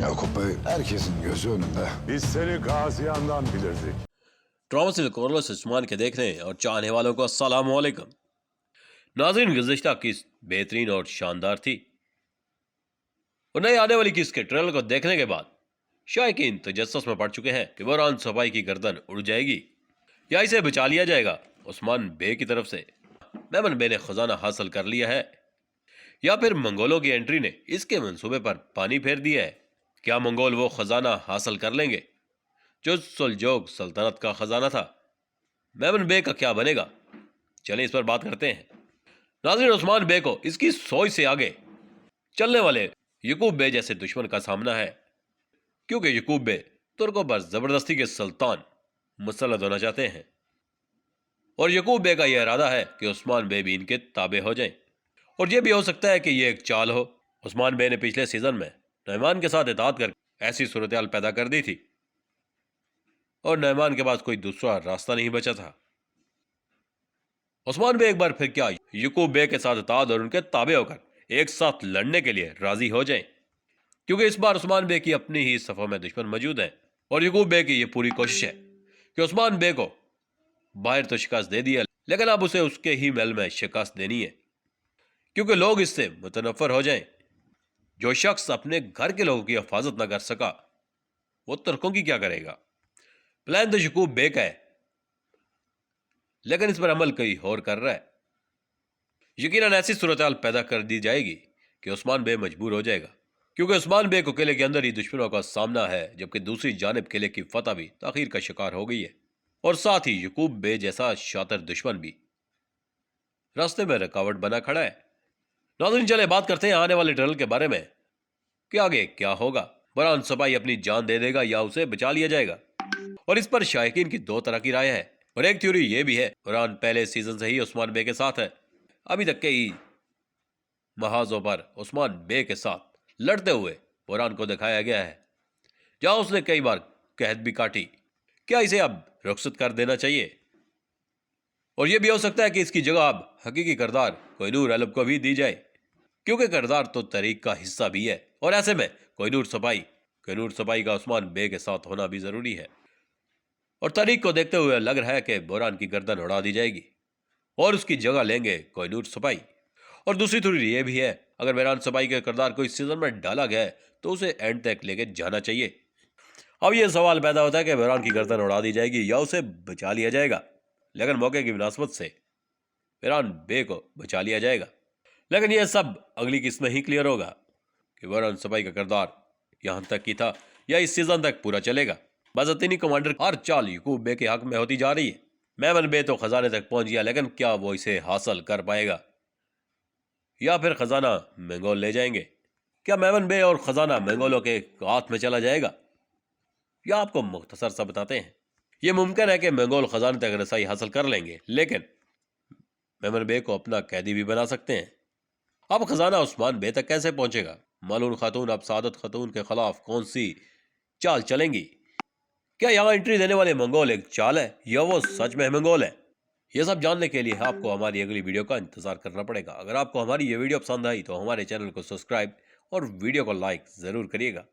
Yakup Bey, herkesin gözü önünde. Biz seni Gaziyan'dan bilirdik. Drama Kurulus Osman के देखने और चाहने वालों को अस्सलाम वालेकुम। नाज़रीन, गुज़िश्ता किस्त बेहतरीन और शानदार थी और नई आने वाली किस्त के ट्रेलर को देखने के बाद शायकीन तजस्सुस में पड़ चुके हैं कि बोरान सफाई की गर्दन उड़ जाएगी या इसे बचा लिया जाएगा उस्मान बे की तरफ से। मेमन बे ने खजाना हासिल कर लिया है या फिर मंगोलों की एंट्री ने इसके मंसूबे पर पानी फेर दिया है। क्या मंगोल वो खजाना हासिल कर लेंगे जो सुलजोग सल्तनत का खजाना था? मेमन बे का क्या बनेगा? चलें इस पर बात करते हैं। नाज़रीन, उस्मान बे को इसकी सोच से आगे चलने वाले यकूब बे जैसे दुश्मन का सामना है, क्योंकि यकूब बे तुर्कों पर जबरदस्ती के सुल्तान मुसल्लत होना चाहते हैं और यकूब बे का यह इरादा है कि उस्मान बे भी इनके ताबे हो जाएं। और यह भी हो सकता है कि यह एक चाल हो। उस्मान बे ने पिछले सीजन में नैमान के साथ इताअत कर ऐसी सूरत पैदा कर दी थी और नैमान के पास कोई दूसरा रास्ता नहीं बचा था। उस्मान बे एक बार फिर क्या यकूब बे के साथ इताअत और उनके ताबे होकर एक साथ लड़ने के लिए राजी हो जाएं, क्योंकि इस बार उस्मान बे की अपनी ही सफ़ों में दुश्मन मौजूद हैं और यकूब बे की यह पूरी कोशिश है कि उस्मान बे को बाहर तो शिकस्त दे दिया, लेकिन अब उसे उसके ही महल में शिकस्त देनी है, क्योंकि लोग इससे मुतनफ़र हो जाएं। जो शख्स अपने घर के लोगों की हिफाजत न कर सका वो तुर्कों की क्या करेगा? प्लान तो यकूब बे का है, लेकिन इस पर अमल कोई और कर रहा है। यकीनन ऐसी सूरत पैदा कर दी जाएगी कि उस्मान बे मजबूर हो जाएगा, क्योंकि उस्मान बे को किले के अंदर ही दुश्मनों का सामना है, जबकि दूसरी जानिब किले की फतह भी ताखीर का शिकार हो गई है और साथ ही यकूब बे जैसा शातिर दुश्मन भी रास्ते में रुकावट बना खड़ा है। नाज़रीन, चले बात करते हैं आने वाले ट्रेलर के बारे में कि आगे क्या होगा। बोरान सबाई अपनी जान दे देगा या उसे बचा लिया जाएगा, और इस पर शायकीन की दो तरह की राय है। और एक थ्योरी ये भी है बोरान पहले सीजन से ही उस्मान बे के साथ है। अभी तक के ही महाजों पर उस्मान बे के साथ लड़ते हुए बोरान को दिखाया गया है, जहां उसने कई बार कहत भी काटी। क्या इसे अब रुखसत कर देना चाहिए? और यह भी हो सकता है कि इसकी जगह अब हकीकी किरदार कोहिनूर अलब को भी दी जाए, क्योंकि किरदार तो तहरीक का हिस्सा भी है और ऐसे में कोहिनूर सपाई का उस्मान बे के साथ होना भी जरूरी है। और तहरीक को देखते हुए लग रहा है कि बोरान की गर्दन उड़ा दी जाएगी और उसकी जगह लेंगे कोहिनूर सपाई। और दूसरी थोड़ी ये भी है, अगर बोरान सपाई का किरदार कोई सीजन में डाला गया है तो उसे एंड तक लेके जाना चाहिए। अब यह सवाल पैदा होता है कि बोरान की गर्दन उड़ा दी जाएगी या उसे बचा लिया जाएगा, लेकिन मौके की मुनासबत से बोरान बे को बचा लिया जाएगा। लेकिन यह सब अगली किस्त में ही क्लियर होगा कि बोरान सपाई का किरदार यहां तक की था या इस सीजन तक पूरा चलेगा। बाज़ातिनी कमांडर हर चाल यकूब बे के हक में होती जा रही है। मेमन बे तो खजाने तक पहुंच गया, लेकिन क्या वो इसे हासिल कर पाएगा या फिर खजाना मंगोल ले जाएंगे? क्या मेमन बे और खजाना मंगोलों के हाथ में चला जाएगा? या आपको मुख्तसर सा बताते हैं, यह मुमकिन है कि मंगोल खजाने तक रसाई हासिल कर लेंगे, लेकिन मेमन बे को अपना कैदी भी बना सकते हैं। अब खजाना उस्मान बे तक कैसे पहुंचेगा? मालून खातून अब सादत खातून के खिलाफ कौन सी चाल चलेंगी? क्या यहाँ एंट्री देने वाले मंगोल एक चाल है या वो सच में मंगोल है? ये सब जानने के लिए आपको हमारी अगली वीडियो का इंतजार करना पड़ेगा। अगर आपको हमारी ये वीडियो पसंद आई तो हमारे चैनल को सब्सक्राइब और वीडियो को लाइक जरूर करिएगा।